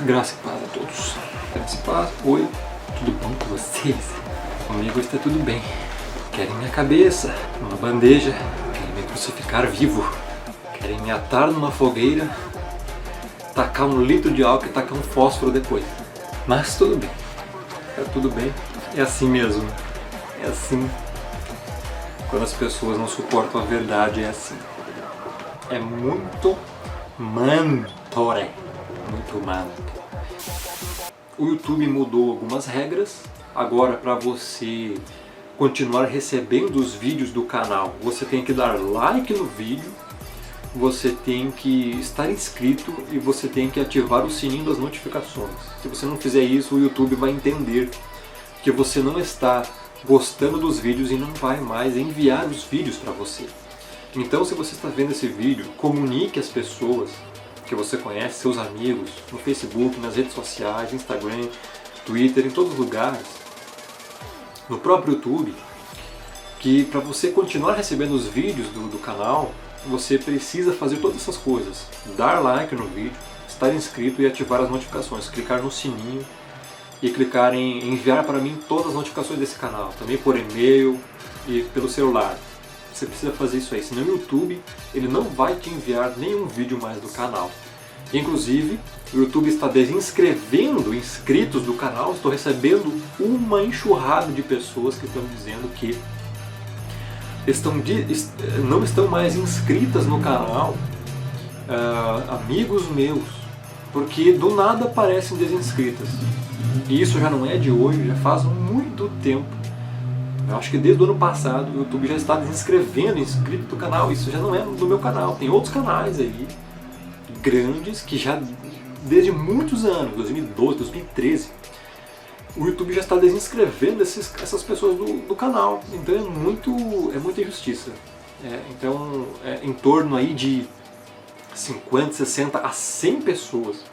Graça e paz a todos. Graça e paz. Oi, tudo bom com vocês? Comigo está tudo bem. Querem minha cabeça numa bandeja, querem me crucificar vivo, querem me atar numa fogueira, tacar 1 litro de álcool e tacar um fósforo depois. Mas tudo bem. Tá tudo bem. É assim mesmo. É assim. Quando as pessoas não suportam a verdade, é assim. É muito mantore. Muito manto. O YouTube mudou algumas regras. Agora, para você continuar recebendo os vídeos do canal, você tem que dar like no vídeo, você tem que estar inscrito e você tem que ativar o sininho das notificações. Se você não fizer isso, o YouTube vai entender que você não está gostando dos vídeos e não vai mais enviar os vídeos para você. Então, se você está vendo esse vídeo, comunique às pessoas que você conhece, seus amigos, no Facebook, nas redes sociais, Instagram, Twitter, em todos os lugares, no próprio YouTube, que para você continuar recebendo os vídeos do canal, você precisa fazer todas essas coisas. Dar like no vídeo, estar inscrito e ativar as notificações, clicar no sininho e clicar em enviar para mim todas as notificações desse canal, também por e-mail e pelo celular. Você precisa fazer isso aí, senão o YouTube ele não vai te enviar nenhum vídeo mais do canal. Inclusive, o YouTube está desinscrevendo inscritos do canal. Estou recebendo uma enxurrada de pessoas que estão dizendo que não estão mais inscritas no canal, amigos meus, porque do nada aparecem desinscritas. E isso já não é de hoje, já faz muito tempo. Eu acho que desde o ano passado o YouTube já está desinscrevendo inscrito do canal. Isso já não é do meu canal, tem outros canais aí, grandes, que já desde muitos anos, 2012, 2013, o YouTube já está desinscrevendo essas pessoas do canal. Então é muita injustiça. Então em torno aí de 50, 60 a 100 pessoas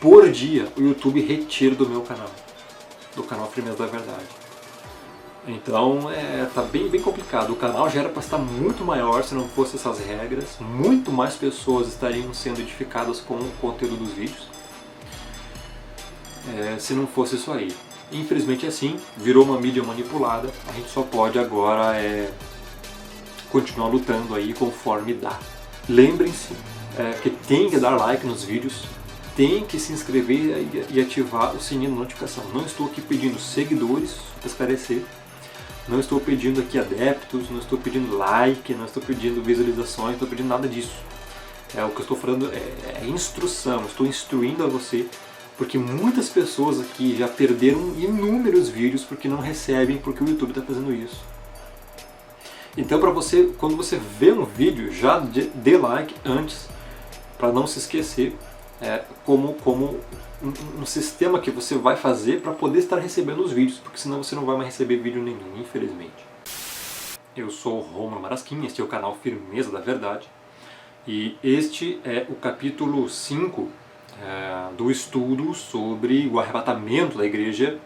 por dia o YouTube retira do meu canal, do canal Firmeza da Verdade. Então tá bem complicado. O canal já era para estar muito maior se não fosse essas regras. Muito mais pessoas estariam sendo edificadas com o conteúdo dos vídeos se não fosse isso aí. Infelizmente é assim, virou uma mídia manipulada. A gente só pode agora continuar lutando aí conforme dá. Lembrem-se que tem que dar like nos vídeos, tem que se inscrever e ativar o sininho de notificação. Não estou aqui pedindo seguidores, para esclarecer. Não estou pedindo aqui adeptos, não estou pedindo like, não estou pedindo visualizações, não estou pedindo nada disso. O que eu estou falando é instrução, estou instruindo a você, porque muitas pessoas aqui já perderam inúmeros vídeos porque não recebem, porque o YouTube está fazendo isso. Então, para você, quando você vê um vídeo, já dê like antes, para não se esquecer, como um sistema que você vai fazer para poder estar recebendo os vídeos, porque senão você não vai mais receber vídeo nenhum, infelizmente. Eu sou o Romulo Marasquim, este é o canal Firmeza da Verdade, e este é o capítulo 5 do estudo sobre o arrebatamento da igreja,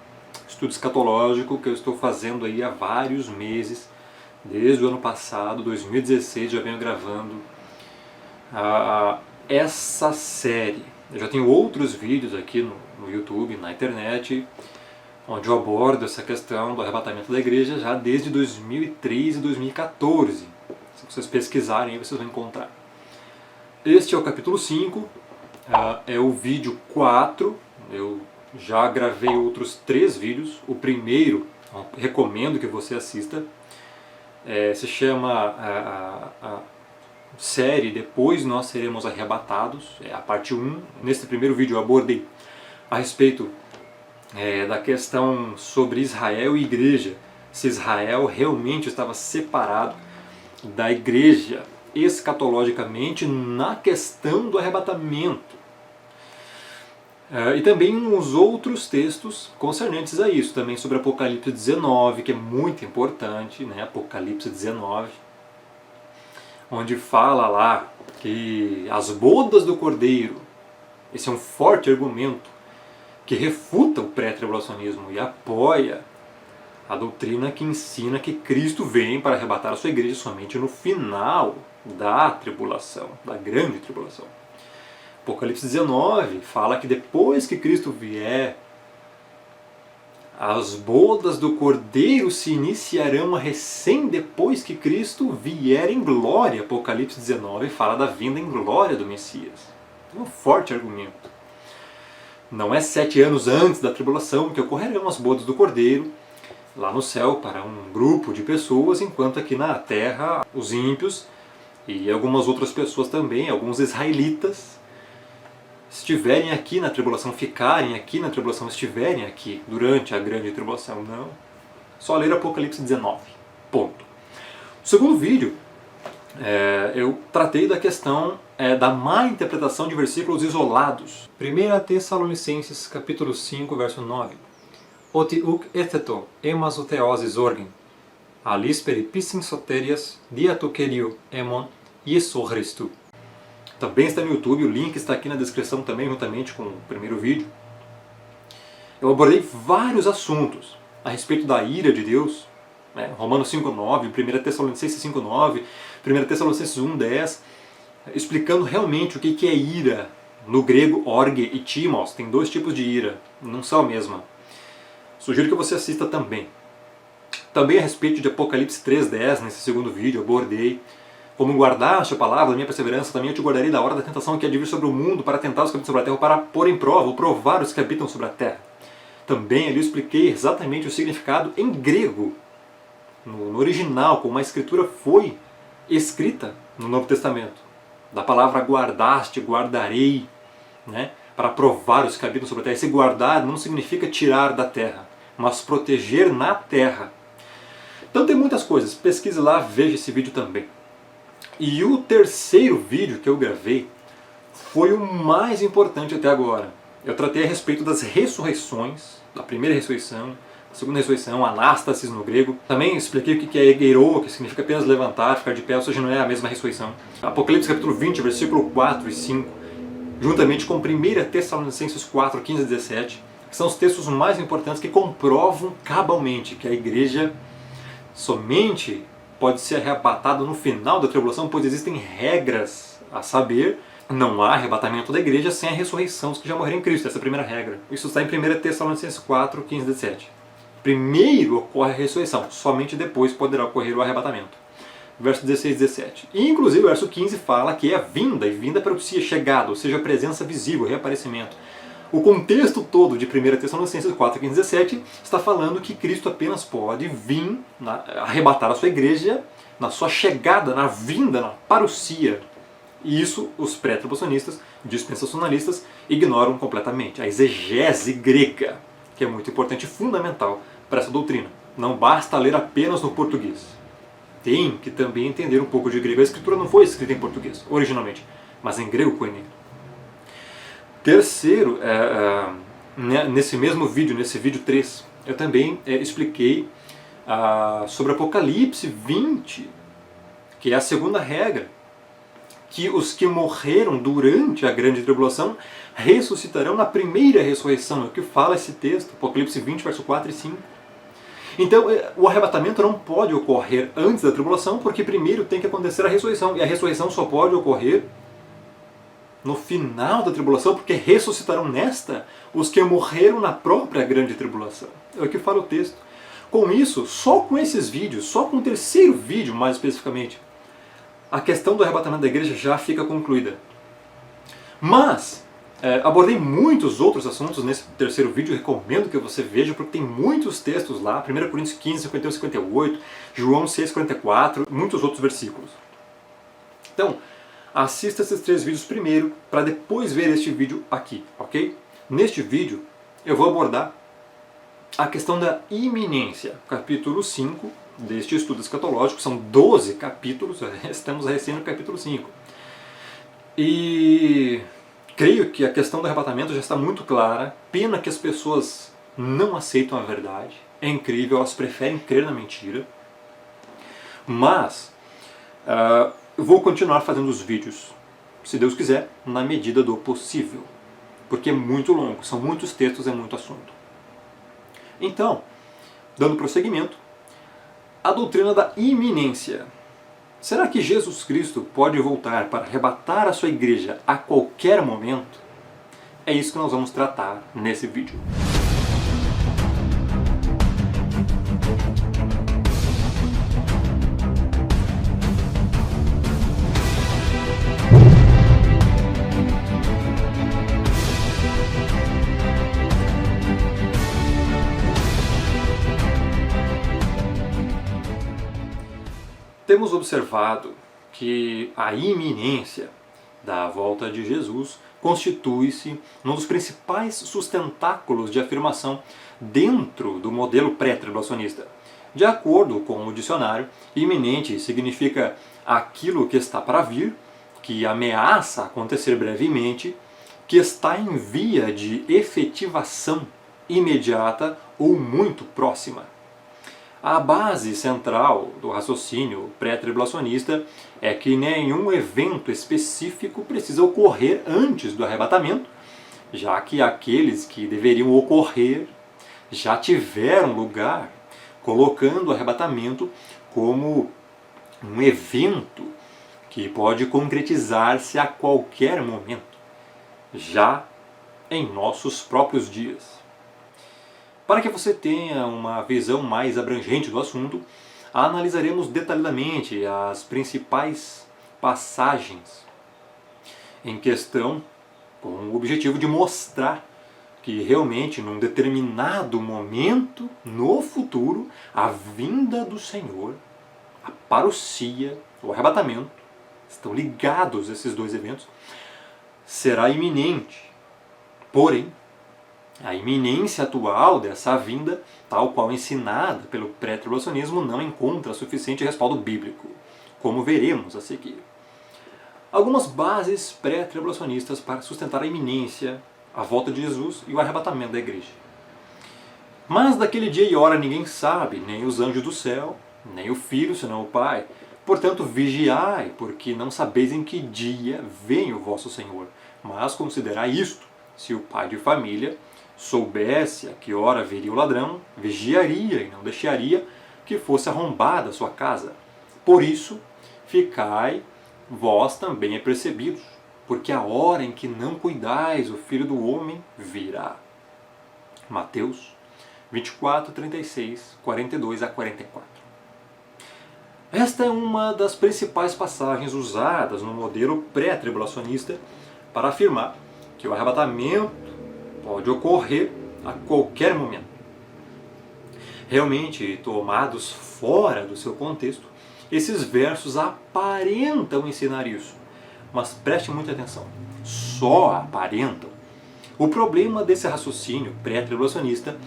estudo escatológico que eu estou fazendo aí há vários meses, desde o ano passado, 2016, já venho gravando essa série. Eu já tenho outros vídeos aqui no YouTube, na internet, onde eu abordo essa questão do arrebatamento da igreja já desde 2013 e 2014. Se vocês pesquisarem, vocês vão encontrar. Este é o capítulo 5, é o vídeo 4. Eu já gravei outros 3 vídeos. O primeiro, recomendo que você assista, se chama série Depois Nós Seremos Arrebatados, a parte 1. Nesse primeiro vídeo eu abordei a respeito da questão sobre Israel e igreja, se Israel realmente estava separado da igreja escatologicamente na questão do arrebatamento. E também uns outros textos concernentes a isso, também sobre Apocalipse 19, que é muito importante, né? Apocalipse 19, onde fala lá que as bodas do Cordeiro, esse é um forte argumento que refuta o pré-tribulacionismo e apoia a doutrina que ensina que Cristo vem para arrebatar a sua igreja somente no final da tribulação, da grande tribulação. Apocalipse 19 fala que depois que Cristo vier, as bodas do Cordeiro se iniciarão recém depois que Cristo vier em glória. Apocalipse 19 fala da vinda em glória do Messias. Um forte argumento. Não é 7 anos antes da tribulação que ocorrerão as bodas do Cordeiro, lá no céu, para um grupo de pessoas, enquanto aqui na terra os ímpios e algumas outras pessoas também, alguns israelitas, estiverem aqui na tribulação, ficarem aqui na tribulação, estiverem aqui durante a grande tribulação. Não. Só ler Apocalipse 19. Ponto. O segundo vídeo, eu tratei da questão da má interpretação de versículos isolados. 1 Tessalonicenses capítulo 5, verso 9. Oti uk etheto emas o theoses orgen, alis peripissim soterias diatokerio emon Iesu Christu. Também está no YouTube, o link está aqui na descrição também, juntamente com o primeiro vídeo. Eu abordei vários assuntos a respeito da ira de Deus, Romanos 5,9, 1 Tessalonicenses 5,9, 1 Tessalonicenses 1,10, explicando realmente o que é ira. No grego, orge e timos, tem 2 tipos de ira, não são a mesma. Sugiro que você assista também. Também a respeito de Apocalipse 3,10, nesse segundo vídeo, eu abordei como guardaste a palavra da minha perseverança, também eu te guardarei da hora da tentação que há de vir sobre o mundo, para tentar os que habitam sobre a terra, ou para pôr em prova, ou provar os que habitam sobre a terra. Também ali eu expliquei exatamente o significado em grego, no original, como a escritura foi escrita no Novo Testamento. Da palavra guardaste, guardarei, para provar os que habitam sobre a terra. Esse guardar não significa tirar da terra, mas proteger na terra. Então tem muitas coisas, pesquise lá, veja esse vídeo também. E o terceiro vídeo que eu gravei foi o mais importante até agora. Eu tratei a respeito das ressurreições, da primeira ressurreição, da segunda ressurreição, anástasis no grego. Também expliquei o que é egeiro, que significa apenas levantar, ficar de pé, ou seja, não é a mesma ressurreição. Apocalipse capítulo 20, versículo 4 e 5, juntamente com 1 Tessalonicenses 4, 15 e 17, que são os textos mais importantes que comprovam cabalmente que a igreja somente pode ser arrebatado no final da tribulação, pois existem regras a saber. Não há arrebatamento da igreja sem a ressurreição dos que já morreram em Cristo. Essa é a primeira regra. Isso está em 1 Tessalonicenses 4, 15 e 17. Primeiro ocorre a ressurreição, somente depois poderá ocorrer o arrebatamento. Verso 16 e 17. E inclusive o verso 15 fala que é a vinda, e vinda propicia chegada, ou seja, a presença visível, reaparecimento. O contexto todo de 1 Tessalonicenses 4, 15 e 17 está falando que Cristo apenas pode vir arrebatar a sua igreja na sua chegada, na vinda, na parousia. E isso os pré-tribulacionistas, dispensacionalistas, ignoram completamente. A exegese grega, que é muito importante e fundamental para essa doutrina. Não basta ler apenas no português. Tem que também entender um pouco de grego. A escritura não foi escrita em português, originalmente, mas em grego koine. Terceiro, nesse mesmo vídeo, nesse vídeo 3, eu também expliquei sobre Apocalipse 20, que é a segunda regra, que os que morreram durante a grande tribulação ressuscitarão na primeira ressurreição. É o que fala esse texto, Apocalipse 20, verso 4 e 5. Então, o arrebatamento não pode ocorrer antes da tribulação, porque primeiro tem que acontecer a ressurreição, e a ressurreição só pode ocorrer no final da tribulação, porque ressuscitarão nesta os que morreram na própria grande tribulação. É o que fala o texto. Com isso, só com esses vídeos, só com o terceiro vídeo mais especificamente, a questão do arrebatamento da igreja já fica concluída. Mas, abordei muitos outros assuntos nesse terceiro vídeo, recomendo que você veja, porque tem muitos textos lá, 1 Coríntios 15, 51 e 58, João 6, 44, muitos outros versículos. Então, assista esses 3 vídeos primeiro, para depois ver este vídeo aqui, ok? Neste vídeo, eu vou abordar a questão da iminência, capítulo 5 deste estudo escatológico. São 12 capítulos, estamos recém no capítulo 5. E creio que a questão do arrebatamento já está muito clara. Pena que as pessoas não aceitam a verdade. É incrível, elas preferem crer na mentira. Mas eu vou continuar fazendo os vídeos, se Deus quiser, na medida do possível. Porque é muito longo, são muitos textos, é muito assunto. Então, dando prosseguimento, a doutrina da iminência. Será que Jesus Cristo pode voltar para arrebatar a sua igreja a qualquer momento? É isso que nós vamos tratar nesse vídeo. Temos observado que a iminência da volta de Jesus constitui-se um dos principais sustentáculos de afirmação dentro do modelo pré-tribulacionista. De acordo com o dicionário, iminente significa aquilo que está para vir, que ameaça acontecer brevemente, que está em via de efetivação imediata ou muito próxima. A base central do raciocínio pré-tribulacionista é que nenhum evento específico precisa ocorrer antes do arrebatamento, já que aqueles que deveriam ocorrer já tiveram lugar, colocando o arrebatamento como um evento que pode concretizar-se a qualquer momento, já em nossos próprios dias. Para que você tenha uma visão mais abrangente do assunto, analisaremos detalhadamente as principais passagens em questão, com o objetivo de mostrar que realmente, num determinado momento no futuro, a vinda do Senhor, a parousia, o arrebatamento, estão ligados esses dois eventos, será iminente. Porém, a iminência atual dessa vinda, tal qual ensinada pelo pré-tribulacionismo, não encontra suficiente respaldo bíblico, como veremos a seguir. Algumas bases pré-tribulacionistas para sustentar a iminência, a volta de Jesus e o arrebatamento da igreja. Mas daquele dia e hora ninguém sabe, nem os anjos do céu, nem o Filho, senão o Pai. Portanto, vigiai, porque não sabeis em que dia vem o vosso Senhor. Mas considerai isto: se o pai de família soubesse a que hora viria o ladrão, vigiaria e não deixaria que fosse arrombada a sua casa. Por isso, ficai vós também apercebidos, porque a hora em que não cuidais, o Filho do Homem virá. Mateus 24, 36, 42 a 44. Esta é uma das principais passagens usadas no modelo pré-tribulacionista para afirmar que o arrebatamento pode ocorrer a qualquer momento. Realmente, tomados fora do seu contexto, esses versos aparentam ensinar isso. Mas preste muita atenção, só aparentam. O problema desse raciocínio pré-tribulacionista,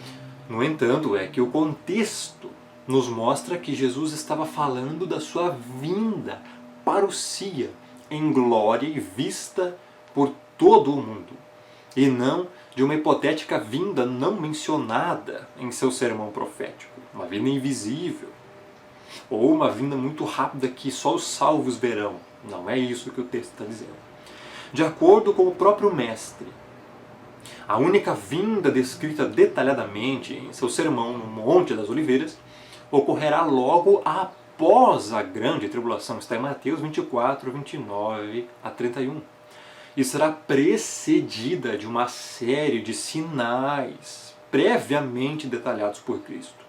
no entanto, é que o contexto nos mostra que Jesus estava falando da sua vinda, parousia, em glória e vista por todo o mundo, e não de uma hipotética vinda não mencionada em seu sermão profético, uma vinda invisível, ou uma vinda muito rápida que só os salvos verão. Não é isso que o texto está dizendo. De acordo com o próprio Mestre, a única vinda descrita detalhadamente em seu sermão no Monte das Oliveiras ocorrerá logo após a grande tribulação. Está em Mateus 24, 29 a 31. E será precedida de uma série de sinais previamente detalhados por Cristo.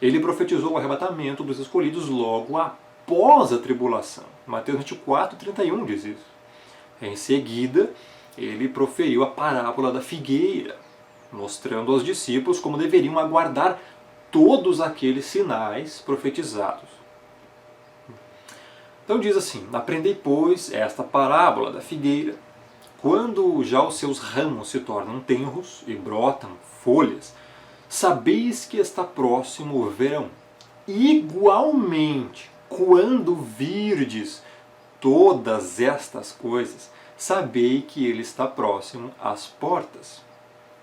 Ele profetizou o arrebatamento dos escolhidos logo após a tribulação. Mateus 24, 31 diz isso. Em seguida, ele proferiu a parábola da figueira, mostrando aos discípulos como deveriam aguardar todos aqueles sinais profetizados. Então diz assim: aprendei, pois, esta parábola da figueira. Quando já os seus ramos se tornam tenros e brotam folhas, sabeis que está próximo o verão. Igualmente, quando virdes todas estas coisas, sabei que ele está próximo às portas.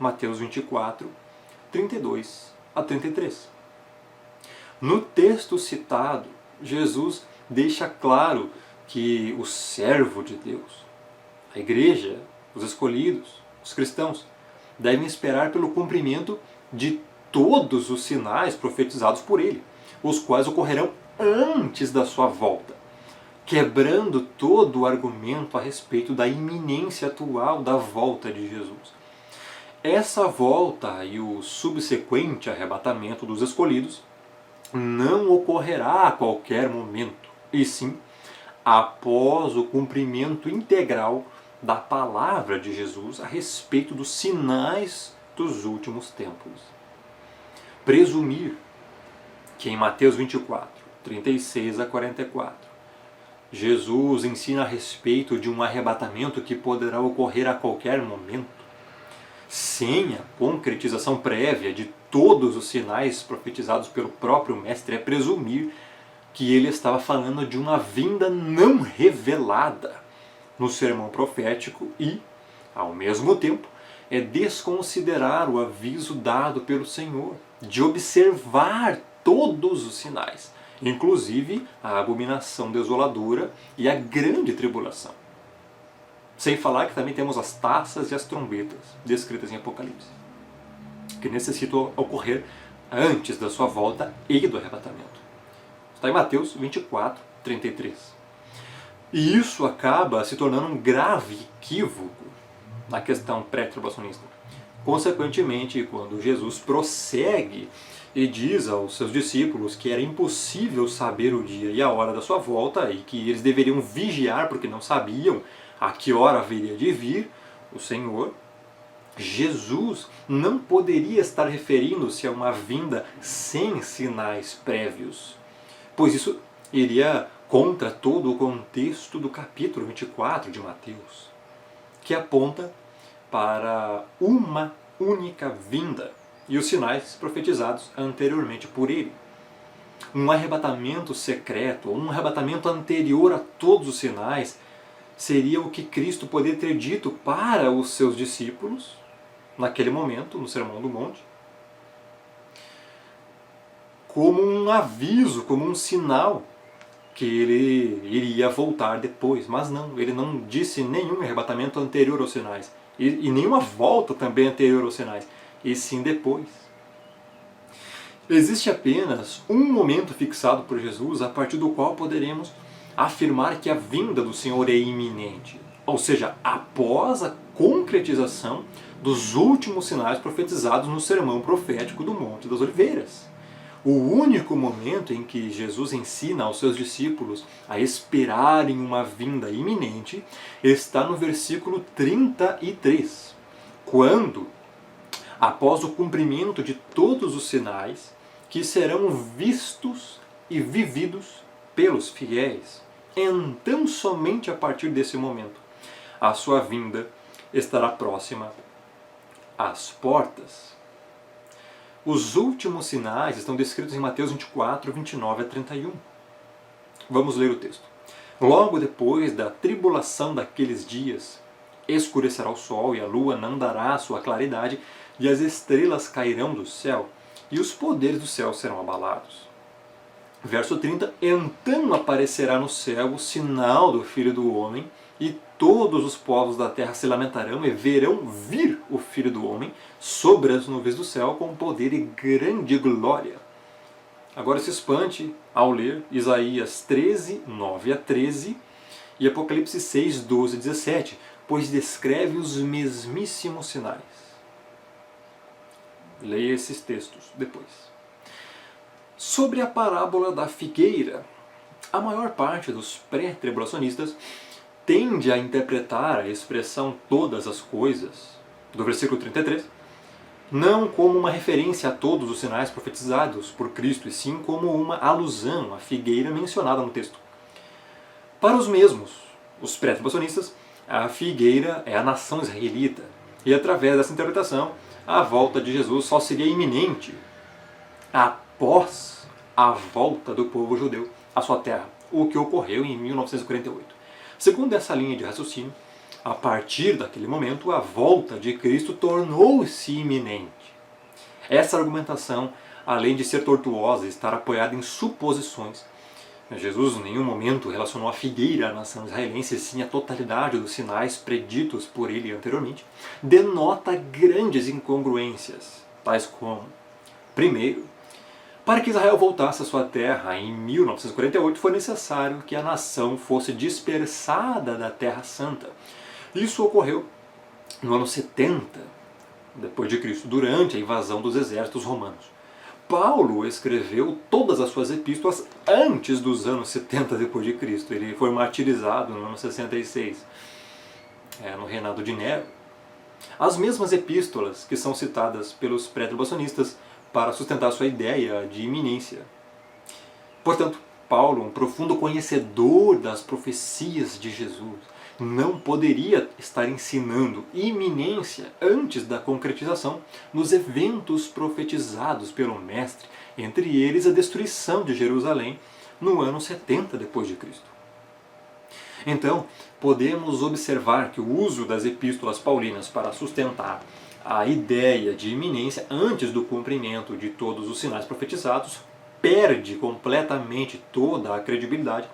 Mateus 24, 32 a 33. No texto citado, Jesus deixa claro que o servo de Deus, a igreja, os escolhidos, os cristãos, devem esperar pelo cumprimento de todos os sinais profetizados por ele, os quais ocorrerão antes da sua volta, quebrando todo o argumento a respeito da iminência atual da volta de Jesus. Essa volta e o subsequente arrebatamento dos escolhidos não ocorrerá a qualquer momento, e sim após o cumprimento integral da palavra de Jesus a respeito dos sinais dos últimos tempos. Presumir que em Mateus 24, 36 a 44, Jesus ensina a respeito de um arrebatamento que poderá ocorrer a qualquer momento, sem a concretização prévia de todos os sinais profetizados pelo próprio Mestre, é presumir que ele estava falando de uma vinda não revelada no sermão profético e, ao mesmo tempo, é desconsiderar o aviso dado pelo Senhor de observar todos os sinais, inclusive a abominação desoladora e a grande tribulação. Sem falar que também temos as taças e as trombetas descritas em Apocalipse, que necessitam ocorrer antes da sua volta e do arrebatamento. Está em Mateus 24, 33. E isso acaba se tornando um grave equívoco na questão pré-tribulacionista. Consequentemente, quando Jesus prossegue e diz aos seus discípulos que era impossível saber o dia e a hora da sua volta e que eles deveriam vigiar porque não sabiam a que hora haveria de vir o Senhor, Jesus não poderia estar referindo-se a uma vinda sem sinais prévios, pois isso iria contra todo o contexto do capítulo 24 de Mateus, que aponta para uma única vinda e os sinais profetizados anteriormente por ele. Um arrebatamento secreto, ou um arrebatamento anterior a todos os sinais, seria o que Cristo poderia ter dito para os seus discípulos, naquele momento, no Sermão do Monte, como um aviso, como um sinal que ele iria voltar depois. Mas não, ele não disse nenhum arrebatamento anterior aos sinais, e nenhuma volta também anterior aos sinais, e sim depois. Existe apenas um momento fixado por Jesus a partir do qual poderemos afirmar que a vinda do Senhor é iminente, ou seja, após a concretização dos últimos sinais profetizados no sermão profético do Monte das Oliveiras. O único momento em que Jesus ensina aos seus discípulos a esperarem uma vinda iminente está no versículo 33, quando, após o cumprimento de todos os sinais que serão vistos e vividos pelos fiéis, então somente a partir desse momento a sua vinda estará próxima às portas. Os últimos sinais estão descritos em Mateus 24, 29 a 31. Vamos ler o texto. Logo depois da tribulação daqueles dias, escurecerá o sol e a lua não dará a sua claridade, e as estrelas cairão do céu, e os poderes do céu serão abalados. Verso 30. Então aparecerá no céu o sinal do Filho do Homem, e todos os povos da terra se lamentarão e verão vir o Filho do Homem sobre as nuvens do céu com poder e grande glória. Agora se espante ao ler Isaías 13, 9 a 13 e Apocalipse 6, 12 a 17, pois descreve os mesmíssimos sinais. Leia esses textos depois. Sobre a parábola da figueira, a maior parte dos pré-tribulacionistas tende a interpretar a expressão todas as coisas, do versículo 33, não como uma referência a todos os sinais profetizados por Cristo, e sim como uma alusão à figueira mencionada no texto. Para os mesmos, os pré-tribulacionistas, a figueira é a nação israelita, e através dessa interpretação, a volta de Jesus só seria iminente após a volta do povo judeu à sua terra, o que ocorreu em 1948. Segundo essa linha de raciocínio, a partir daquele momento, a volta de Cristo tornou-se iminente. Essa argumentação, além de ser tortuosa e estar apoiada em suposições, Jesus em nenhum momento relacionou a figueira à nação israelense, e sim a totalidade dos sinais preditos por ele anteriormente, denota grandes incongruências, tais como, primeiro, Para que Israel voltasse à sua terra em 1948, foi necessário que a nação fosse dispersada da Terra Santa. Isso ocorreu no ano 70 depois de Cristo, durante a invasão dos exércitos romanos. Paulo escreveu todas as suas epístolas antes dos anos 70 depois de Cristo. Ele foi martirizado no ano 66, no reinado de Nero. As mesmas epístolas que são citadas pelos pré-tribulacionistas para sustentar sua ideia de iminência. Portanto, Paulo, um profundo conhecedor das profecias de Jesus, não poderia estar ensinando iminência antes da concretização nos eventos profetizados pelo Mestre, entre eles a destruição de Jerusalém no ano 70 depois de Cristo. Então, podemos observar que o uso das epístolas paulinas para sustentar a ideia de iminência antes do cumprimento de todos os sinais profetizados perde completamente toda a credibilidade.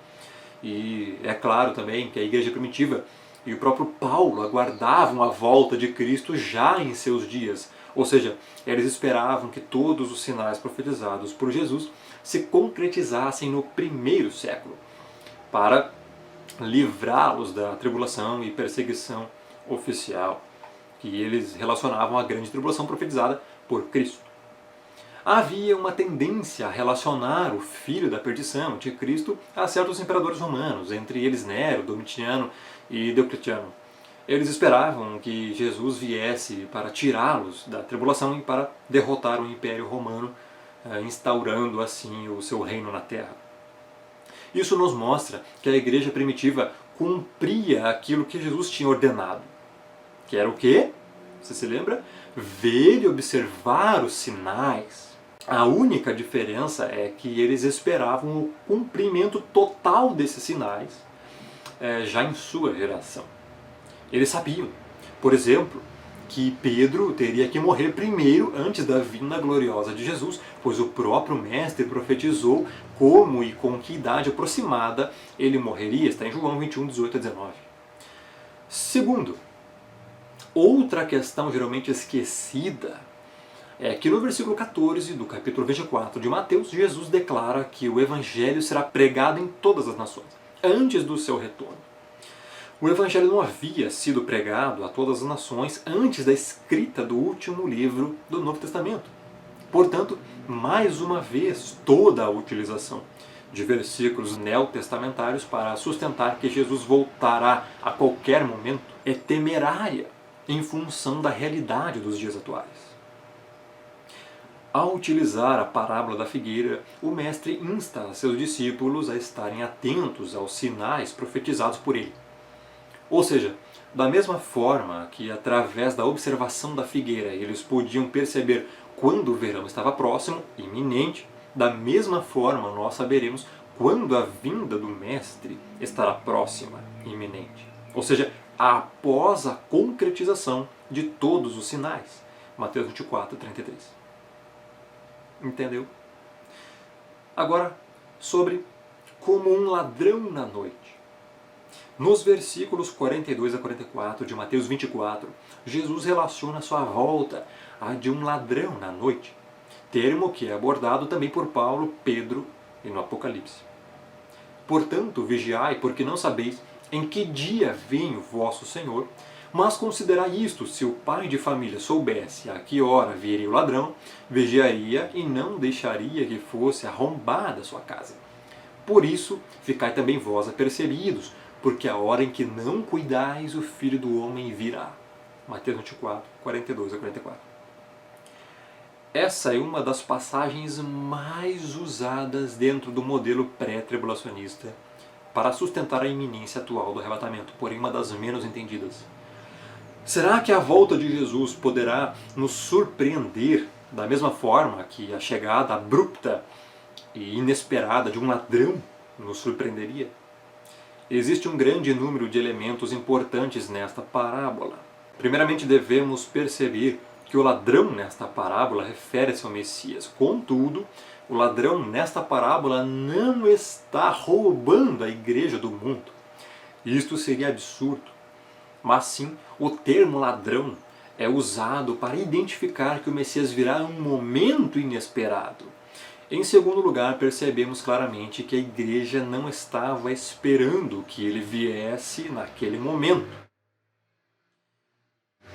E é claro também que a igreja primitiva e o próprio Paulo aguardavam a volta de Cristo já em seus dias. Ou seja, eles esperavam que todos os sinais profetizados por Jesus se concretizassem no primeiro século, para livrá-los da tribulação e perseguição oficial que eles relacionavam à grande tribulação profetizada por Cristo. Havia uma tendência a relacionar o filho da perdição, de Cristo, a certos imperadores romanos, entre eles Nero, Domiciano e Diocleciano. Eles esperavam que Jesus viesse para tirá-los da tribulação e para derrotar o Império Romano, instaurando assim o seu reino na terra. Isso nos mostra que a igreja primitiva cumpria aquilo que Jesus tinha ordenado. Que era o quê? Você se lembra? Ver e observar os sinais. A única diferença é que eles esperavam o cumprimento total desses sinais já em sua geração. Eles sabiam, por exemplo, que Pedro teria que morrer primeiro antes da vinda gloriosa de Jesus, pois o próprio Mestre profetizou como e com que idade aproximada ele morreria. Está em João 21, 18 a 19. Segundo, outra questão geralmente esquecida é que no versículo 14 do capítulo 24 de Mateus, Jesus declara que o Evangelho será pregado em todas as nações, antes do seu retorno. O Evangelho não havia sido pregado a todas as nações antes da escrita do último livro do Novo Testamento. Portanto, mais uma vez, toda a utilização de versículos neotestamentários para sustentar que Jesus voltará a qualquer momento é temerária em função da realidade dos dias atuais. Ao utilizar a parábola da figueira, o Mestre insta seus discípulos a estarem atentos aos sinais profetizados por ele. Ou seja, da mesma forma que através da observação da figueira eles podiam perceber quando o verão estava próximo, iminente, da mesma forma nós saberemos quando a vinda do Mestre estará próxima, iminente. Ou seja, após a concretização de todos os sinais. Mateus 24, 33. Entendeu? Agora, sobre como um ladrão na noite. Nos versículos 42 a 44 de Mateus 24, Jesus relaciona sua volta à de um ladrão na noite, termo que é abordado também por Paulo, Pedro e no Apocalipse. Portanto, vigiai, porque não sabeis em que dia vem o vosso Senhor, mas considerai isto: se o pai de família soubesse a que hora viria o ladrão, vigiaria e não deixaria que fosse arrombada a sua casa. Por isso, ficai também vós apercebidos, porque a hora em que não cuidais, o Filho do Homem virá. Mateus 24, 42 a 44. Essa é uma das passagens mais usadas dentro do modelo pré-tribulacionista para sustentar a iminência atual do arrebatamento, porém uma das menos entendidas. Será que a volta de Jesus poderá nos surpreender da mesma forma que a chegada abrupta e inesperada de um ladrão nos surpreenderia? Existe um grande número de elementos importantes nesta parábola. Primeiramente, devemos perceber que o ladrão nesta parábola refere-se ao Messias. Contudo, o ladrão nesta parábola não está roubando a igreja do mundo. Isto seria absurdo. Mas sim, o termo ladrão é usado para identificar que o Messias virá em um momento inesperado. Em segundo lugar, percebemos claramente que a igreja não estava esperando que ele viesse naquele momento.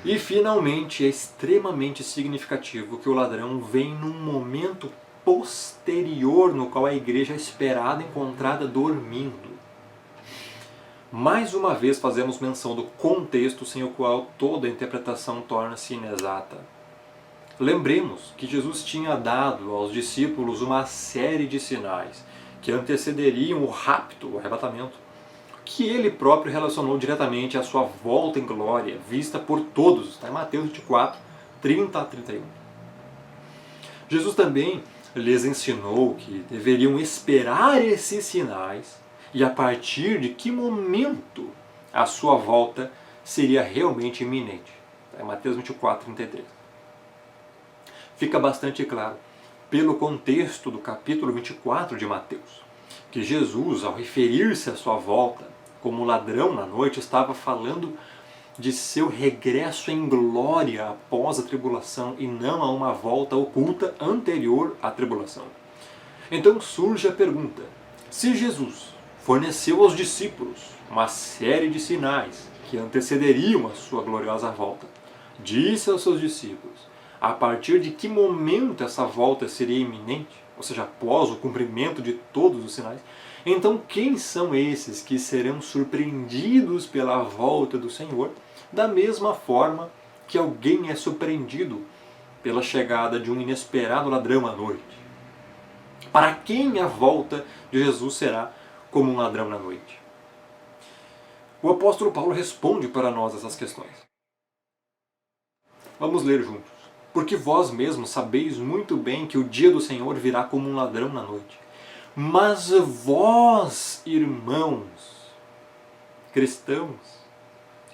E finalmente, é extremamente significativo que o ladrão vem num momento posterior no qual a igreja é esperada encontrada dormindo. Mais uma vez fazemos menção do contexto sem o qual toda a interpretação torna-se inexata. Lembremos que Jesus tinha dado aos discípulos uma série de sinais que antecederiam o rapto, o arrebatamento, que ele próprio relacionou diretamente à sua volta em glória, vista por todos. Está em Mateus 24, 30 a 31. Jesus também lhes ensinou que deveriam esperar esses sinais e a partir de que momento a sua volta seria realmente iminente. Está em Mateus 24, 33. Fica bastante claro, pelo contexto do capítulo 24 de Mateus, que Jesus, ao referir-se à sua volta como ladrão na noite, estava falando de seu regresso em glória após a tribulação e não a uma volta oculta anterior à tribulação. Então surge a pergunta: se Jesus forneceu aos discípulos uma série de sinais que antecederiam a sua gloriosa volta, disse aos seus discípulos a partir de que momento essa volta seria iminente, ou seja, após o cumprimento de todos os sinais, então quem são esses que serão surpreendidos pela volta do Senhor, da mesma forma que alguém é surpreendido pela chegada de um inesperado ladrão à noite? Para quem a volta de Jesus será como um ladrão na noite? O apóstolo Paulo responde para nós essas questões. Vamos ler juntos. Porque vós mesmos sabeis muito bem que o dia do Senhor virá como um ladrão na noite. Mas vós, irmãos, cristãos,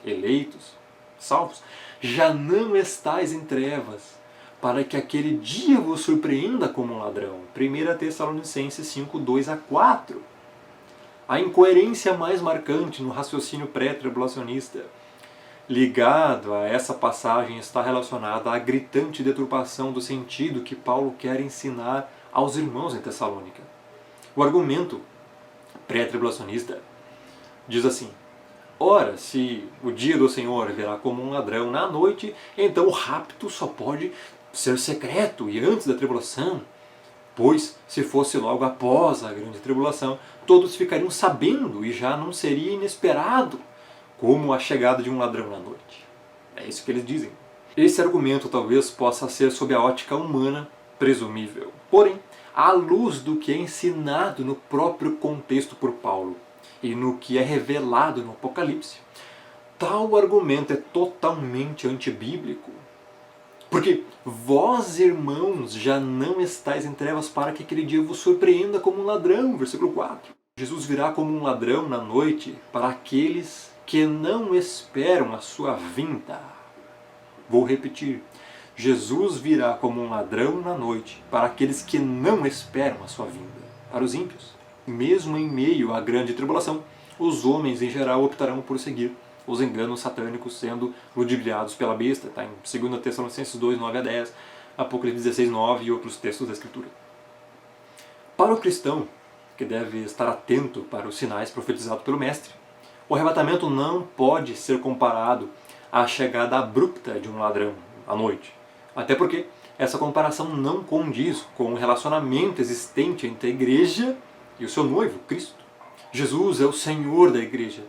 eleitos, salvos, já não estáis em trevas, para que aquele dia vos surpreenda como um ladrão. 1 Tessalonicenses 5, 2 a 4. A incoerência mais marcante no raciocínio pré-tribulacionista ligado a essa passagem está relacionada à gritante deturpação do sentido que Paulo quer ensinar aos irmãos em Tessalônica. O argumento pré-tribulacionista diz assim: ora, se o dia do Senhor virá como um ladrão na noite, então o rapto só pode ser secreto e antes da tribulação, pois se fosse logo após a grande tribulação, todos ficariam sabendo e já não seria inesperado como a chegada de um ladrão na noite. É isso que eles dizem. Esse argumento talvez possa ser sob a ótica humana presumível. Porém, à luz do que é ensinado no próprio contexto por Paulo e no que é revelado no Apocalipse, tal argumento é totalmente antibíblico. Porque vós, irmãos, já não estáis em trevas para que aquele dia vos surpreenda como um ladrão. Versículo 4. Jesus virá como um ladrão na noite para aqueles que não esperam a sua vinda. Vou repetir. Jesus virá como um ladrão na noite para aqueles que não esperam a sua vinda. Para os ímpios, mesmo em meio à grande tribulação, os homens em geral optarão por seguir os enganos satânicos sendo ludibriados pela besta. Está em 2 Tessalonicenses 2, 9 a 10, Apocalipse 16, 9 e outros textos da Escritura. Para o cristão, que deve estar atento para os sinais profetizados pelo Mestre, o arrebatamento não pode ser comparado à chegada abrupta de um ladrão à noite. Até porque essa comparação não condiz com o relacionamento existente entre a igreja e o seu noivo, Cristo. Jesus é o Senhor da igreja.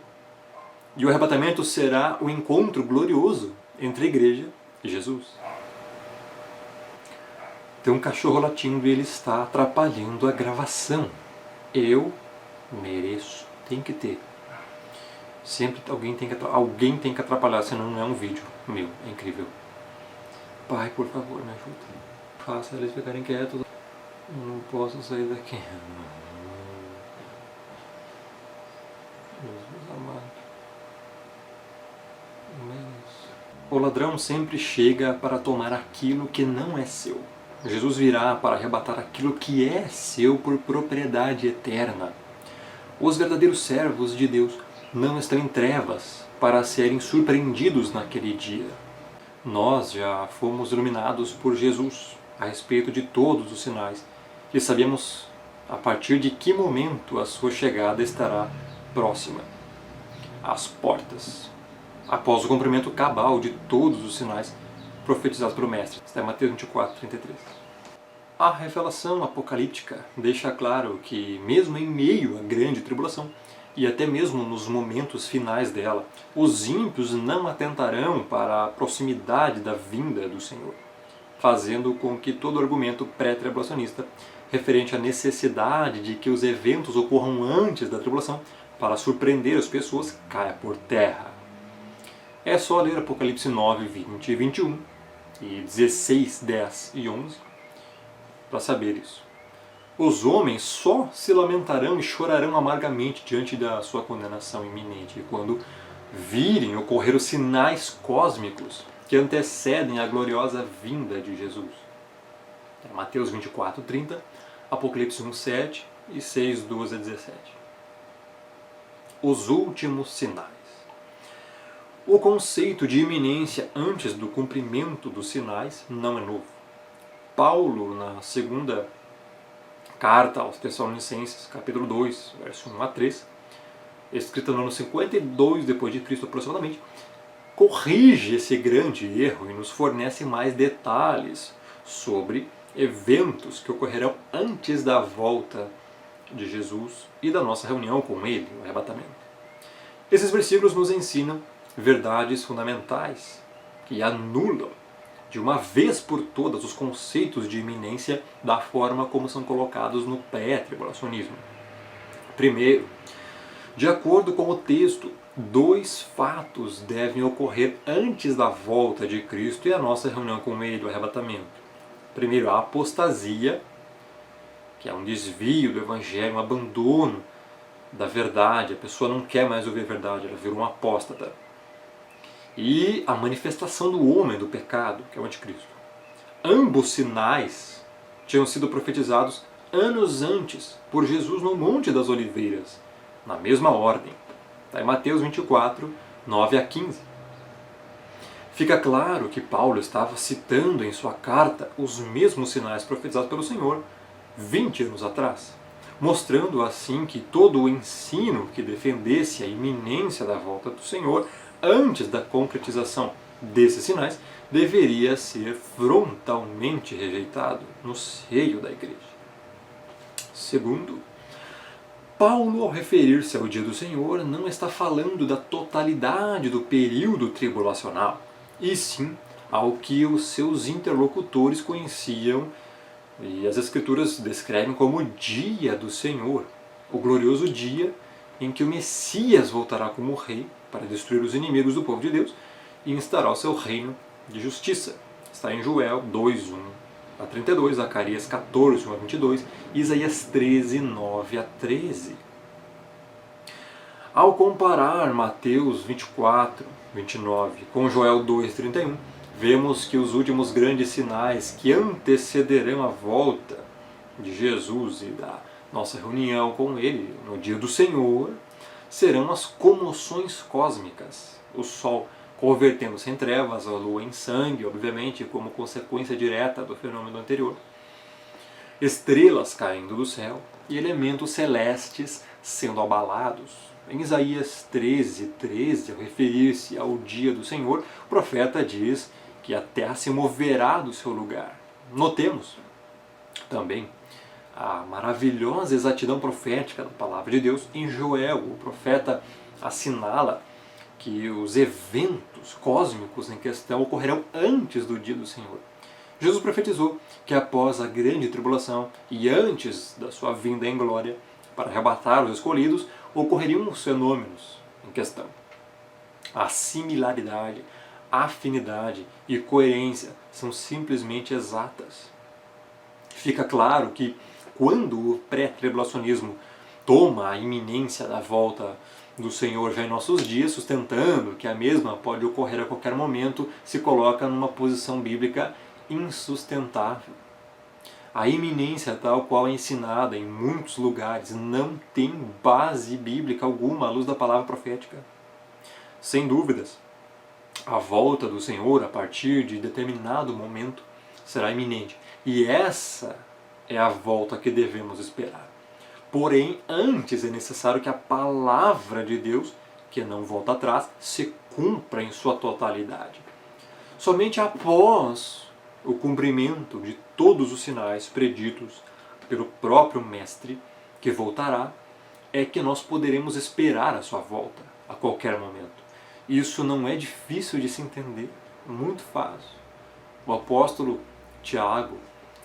E o arrebatamento será o encontro glorioso entre a igreja e Jesus. Tem um cachorro latindo e ele está atrapalhando a gravação. Eu mereço. Tem que ter. Sempre alguém tem que atrapalhar, senão não é um vídeo meu. É incrível. Pai, por favor, me ajuda. Faça eles ficarem quietos. Eu não posso sair daqui. Jesus amado. O ladrão sempre chega para tomar aquilo que não é seu. Jesus virá para arrebatar aquilo que é seu por propriedade eterna. Os verdadeiros servos de Deus não estão em trevas para serem surpreendidos naquele dia. Nós já fomos iluminados por Jesus a respeito de todos os sinais e sabemos a partir de que momento a sua chegada estará próxima, às portas, após o cumprimento cabal de todos os sinais profetizados pelo Mestre. Está em Mateus 24, 33. A revelação apocalíptica deixa claro que, mesmo em meio à grande tribulação, e até mesmo nos momentos finais dela, os ímpios não atentarão para a proximidade da vinda do Senhor, fazendo com que todo argumento pré-tribulacionista referente à necessidade de que os eventos ocorram antes da tribulação para surpreender as pessoas caia por terra. É só ler Apocalipse 9, 20 e 21 e 16, 10 e 11 para saber isso. Os homens só se lamentarão e chorarão amargamente diante da sua condenação iminente quando virem ocorrer os sinais cósmicos que antecedem a gloriosa vinda de Jesus. É Mateus 24, 30, Apocalipse 1, 7 e 6, 12 a 17. Os últimos sinais. O conceito de iminência antes do cumprimento dos sinais não é novo. Paulo, na segunda carta aos Tessalonicenses, capítulo 2, verso 1 a 3, escrita no ano 52 depois de Cristo aproximadamente, corrige esse grande erro e nos fornece mais detalhes sobre eventos que ocorrerão antes da volta de Jesus e da nossa reunião com Ele, o arrebatamento. Esses versículos nos ensinam verdades fundamentais que anulam de uma vez por todas os conceitos de iminência da forma como são colocados no pré-tribulacionismo. Primeiro, de acordo com o texto, 2 fatos devem ocorrer antes da volta de Cristo e a nossa reunião com Ele, o arrebatamento. Primeiro, a apostasia, que é um desvio do Evangelho, um abandono da verdade. A pessoa não quer mais ouvir a verdade, ela virou um apóstata. E a manifestação do homem do pecado, que é o anticristo. Ambos sinais tinham sido profetizados anos antes por Jesus no Monte das Oliveiras, na mesma ordem. Está em Mateus 24, 9 a 15. Fica claro que Paulo estava citando em sua carta os mesmos sinais profetizados pelo Senhor 20 anos atrás, mostrando assim que todo o ensino que defendesse a iminência da volta do Senhor antes da concretização desses sinais deveria ser frontalmente rejeitado no seio da igreja. Segundo, Paulo, ao referir-se ao dia do Senhor, não está falando da totalidade do período tribulacional, e sim ao que os seus interlocutores conheciam e as Escrituras descrevem como o dia do Senhor, o glorioso dia em que o Messias voltará como rei para destruir os inimigos do povo de Deus e instaurar o seu reino de justiça. Está em Joel 2, 1 a 32, Zacarias 14, 1 a 22, Isaías 13, 9 a 13. Ao comparar Mateus 24, 29 com Joel 2, 31, vemos que os últimos grandes sinais que antecederão a volta de Jesus e da nossa reunião com Ele no dia do Senhor serão as comoções cósmicas. O Sol convertendo-se em trevas, a Lua em sangue, obviamente, como consequência direta do fenômeno anterior. Estrelas caindo do céu e elementos celestes sendo abalados. Em Isaías 13, 13, ao referir-se ao dia do Senhor, o profeta diz que a terra se moverá do seu lugar. Notemos também a maravilhosa exatidão profética da palavra de Deus. Em Joel, o profeta assinala que os eventos cósmicos em questão ocorrerão antes do dia do Senhor. Jesus profetizou que após a grande tribulação e antes da sua vinda em glória para arrebatar os escolhidos, ocorreriam os fenômenos em questão. A similaridade, afinidade e coerência são simplesmente exatas. Fica claro que quando o pré-tribulacionismo toma a iminência da volta do Senhor já em nossos dias, sustentando que a mesma pode ocorrer a qualquer momento, se coloca numa posição bíblica insustentável. A iminência tal qual é ensinada em muitos lugares não tem base bíblica alguma à luz da palavra profética. Sem dúvidas, a volta do Senhor a partir de determinado momento será iminente. E essa é a volta que devemos esperar. Porém, antes é necessário que a palavra de Deus, que não volta atrás, se cumpra em sua totalidade. Somente após o cumprimento de todos os sinais preditos pelo próprio Mestre, que voltará, é que nós poderemos esperar a sua volta a qualquer momento. Isso não é difícil de se entender, muito fácil. O apóstolo Tiago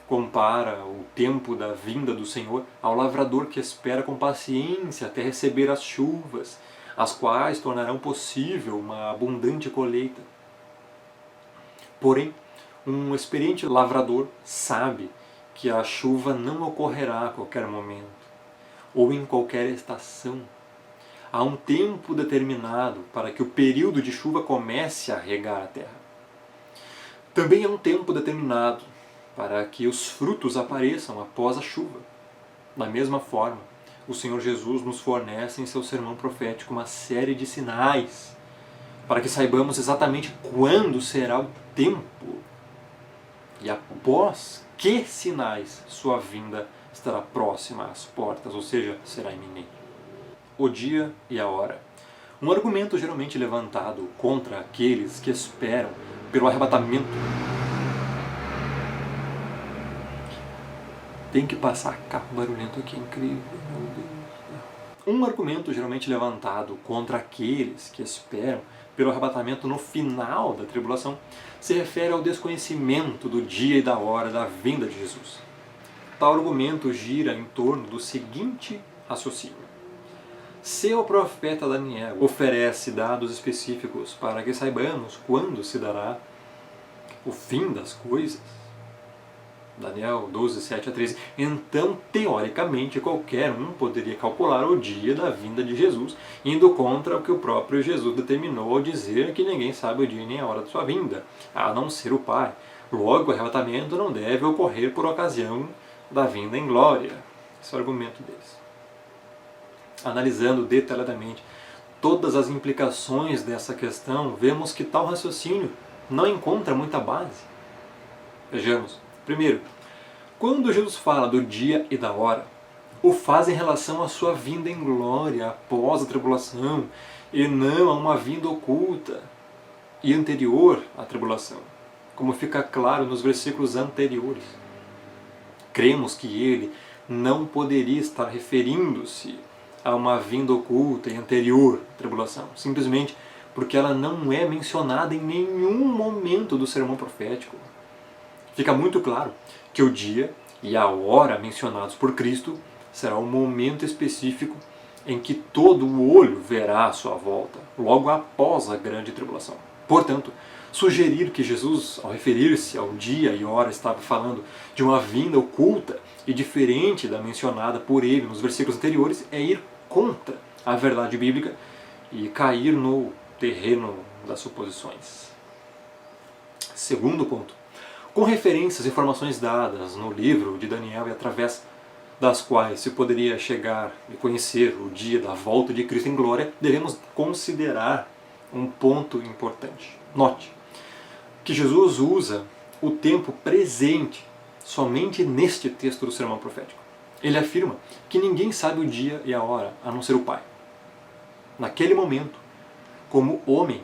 compara o tempo da vinda do Senhor ao lavrador que espera com paciência até receber as chuvas, as quais tornarão possível uma abundante colheita. Porém, um experiente lavrador sabe que a chuva não ocorrerá a qualquer momento, ou em qualquer estação. Há um tempo determinado para que o período de chuva comece a regar a terra. Também há um tempo determinado para que os frutos apareçam após a chuva. Da mesma forma, o Senhor Jesus nos fornece em seu sermão profético uma série de sinais para que saibamos exatamente quando será o tempo e após que sinais sua vinda estará próxima às portas, ou seja, será iminente. O dia e a hora. Um argumento geralmente levantado contra aqueles que esperam pelo arrebatamento. Tem que passar carro barulhento aqui, incrível, meu Deus. Um argumento geralmente levantado contra aqueles que esperam pelo arrebatamento no final da tribulação se refere ao desconhecimento do dia e da hora da vinda de Jesus. Tal argumento gira em torno do seguinte raciocínio. Se o profeta Daniel oferece dados específicos para que saibamos quando se dará o fim das coisas, Daniel 12, 7 a 13, então, teoricamente, qualquer um poderia calcular o dia da vinda de Jesus, indo contra o que o próprio Jesus determinou ao dizer que ninguém sabe o dia nem a hora da sua vinda, a não ser o Pai. Logo, o arrebatamento não deve ocorrer por ocasião da vinda em glória. Esse é o argumento deles. Analisando detalhadamente todas as implicações dessa questão, vemos que tal raciocínio não encontra muita base. Vejamos. Primeiro, quando Jesus fala do dia e da hora, o faz em relação à sua vinda em glória após a tribulação, e não a uma vinda oculta e anterior à tribulação, como fica claro nos versículos anteriores. Cremos que ele não poderia estar referindo-se a uma vinda oculta e anterior à tribulação, simplesmente porque ela não é mencionada em nenhum momento do sermão profético. Fica muito claro que o dia e a hora mencionados por Cristo será o momento específico em que todo o olho verá a sua volta, logo após a grande tribulação. Portanto, sugerir que Jesus, ao referir-se ao dia e hora, estava falando de uma vinda oculta e diferente da mencionada por ele nos versículos anteriores é ir contra a verdade bíblica e cair no terreno das suposições. Segundo ponto. Com referências e informações dadas no livro de Daniel e através das quais se poderia chegar e conhecer o dia da volta de Cristo em glória, devemos considerar um ponto importante. Note que Jesus usa o tempo presente somente neste texto do sermão profético. Ele afirma que ninguém sabe o dia e a hora, a não ser o Pai. Naquele momento, como homem,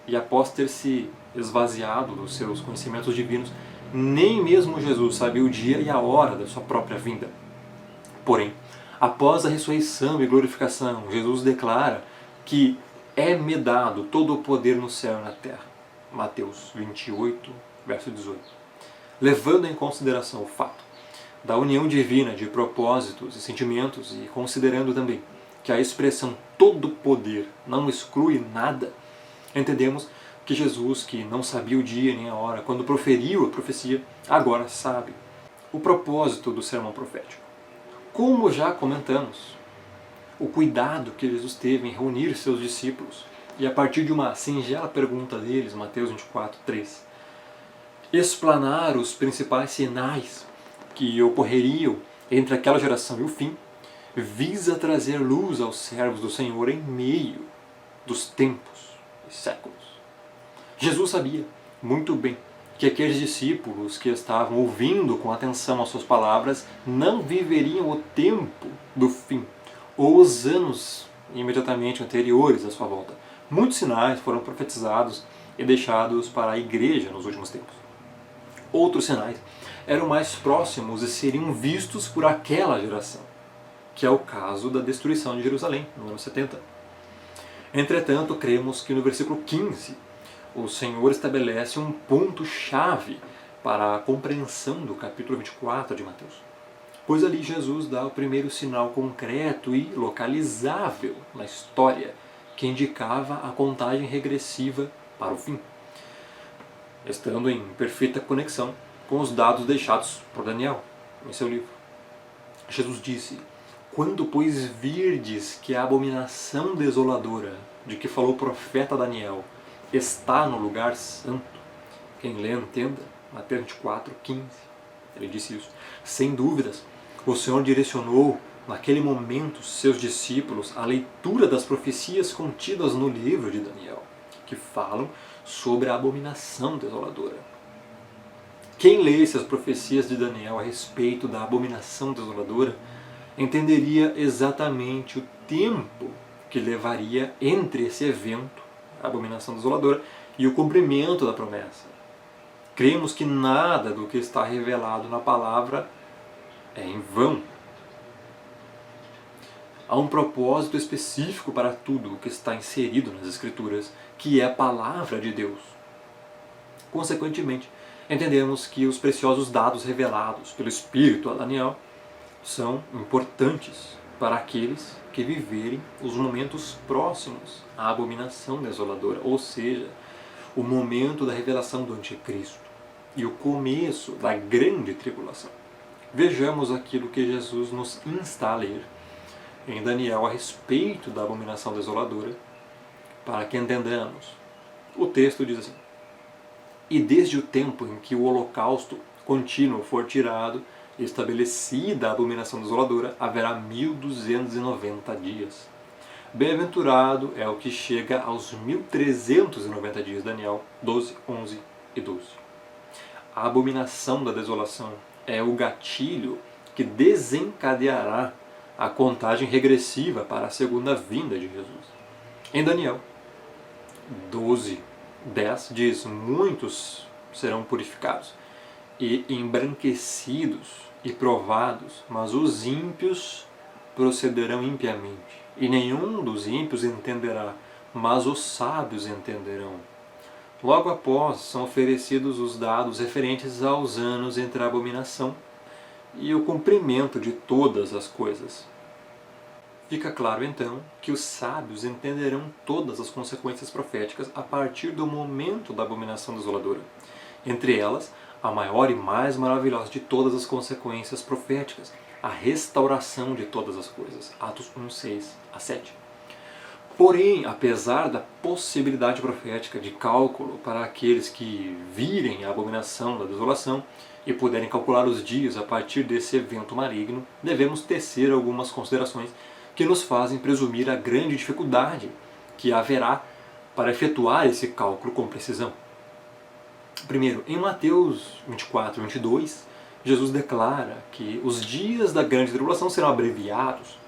e após ter se esvaziado dos seus conhecimentos divinos, nem mesmo Jesus sabia o dia e a hora da sua própria vinda. Porém, após a ressurreição e glorificação, Jesus declara que é-me dado todo o poder no céu e na terra. Mateus 28, verso 18. Levando em consideração o fato da união divina de propósitos e sentimentos e considerando também que a expressão todo poder não exclui nada, entendemos que Jesus, que não sabia o dia nem a hora, quando proferiu a profecia, agora sabe o propósito do sermão profético. Como já comentamos, o cuidado que Jesus teve em reunir seus discípulos, e a partir de uma singela pergunta deles, Mateus 24, 3, explanar os principais sinais que ocorreriam entre aquela geração e o fim, visa trazer luz aos servos do Senhor em meio dos tempos e séculos. Jesus sabia muito bem que aqueles discípulos que estavam ouvindo com atenção as suas palavras não viveriam o tempo do fim, ou os anos imediatamente anteriores à sua volta. Muitos sinais foram profetizados e deixados para a igreja nos últimos tempos. Outros sinais eram mais próximos e seriam vistos por aquela geração, que é o caso da destruição de Jerusalém, no ano 70. Entretanto, cremos que no versículo 15, o Senhor estabelece um ponto-chave para a compreensão do capítulo 24 de Mateus. Pois ali Jesus dá o primeiro sinal concreto e localizável na história, que indicava a contagem regressiva para o fim, estando em perfeita conexão com os dados deixados por Daniel em seu livro. Jesus disse: quando, pois, virdes que a abominação desoladora de que falou o profeta Daniel está no lugar santo, quem lê entenda, Mateus 24, 15, ele disse isso. Sem dúvidas, o Senhor direcionou naquele momento seus discípulos à leitura das profecias contidas no livro de Daniel, que falam sobre a abominação desoladora. Quem lesse as profecias de Daniel a respeito da abominação desoladora entenderia exatamente o tempo que levaria entre esse evento, a abominação desoladora, e o cumprimento da promessa. Cremos que nada do que está revelado na palavra é em vão. Há um propósito específico para tudo o que está inserido nas Escrituras, que é a palavra de Deus. Consequentemente, entendemos que os preciosos dados revelados pelo Espírito a Daniel são importantes para aqueles que viverem os momentos próximos à abominação desoladora, ou seja, o momento da revelação do Anticristo e o começo da grande tribulação. Vejamos aquilo que Jesus nos insta a ler em Daniel a respeito da abominação desoladora, para que entendamos. O texto diz assim: e desde o tempo em que o holocausto contínuo for tirado e estabelecida a abominação desoladora, haverá 1290 dias. Bem-aventurado é o que chega aos 1390 dias. Daniel 12, 11 e 12. A abominação da desolação é o gatilho que desencadeará a contagem regressiva para a segunda vinda de Jesus. Em Daniel 12, 10 diz: muitos serão purificados e embranquecidos e provados, mas os ímpios procederão impiamente. E nenhum dos ímpios entenderá, mas os sábios entenderão. Logo após são oferecidos os dados referentes aos anos entre a abominação e o cumprimento de todas as coisas. Fica claro então que os sábios entenderão todas as consequências proféticas a partir do momento da abominação desoladora. Entre elas, a maior e mais maravilhosa de todas as consequências proféticas, a restauração de todas as coisas. Atos 1, 6 a 7. Porém, apesar da possibilidade profética de cálculo para aqueles que virem a abominação da desolação e puderem calcular os dias a partir desse evento maligno, devemos tecer algumas considerações que nos fazem presumir a grande dificuldade que haverá para efetuar esse cálculo com precisão. Primeiro, em Mateus 24, 22, Jesus declara que os dias da grande tribulação serão abreviados.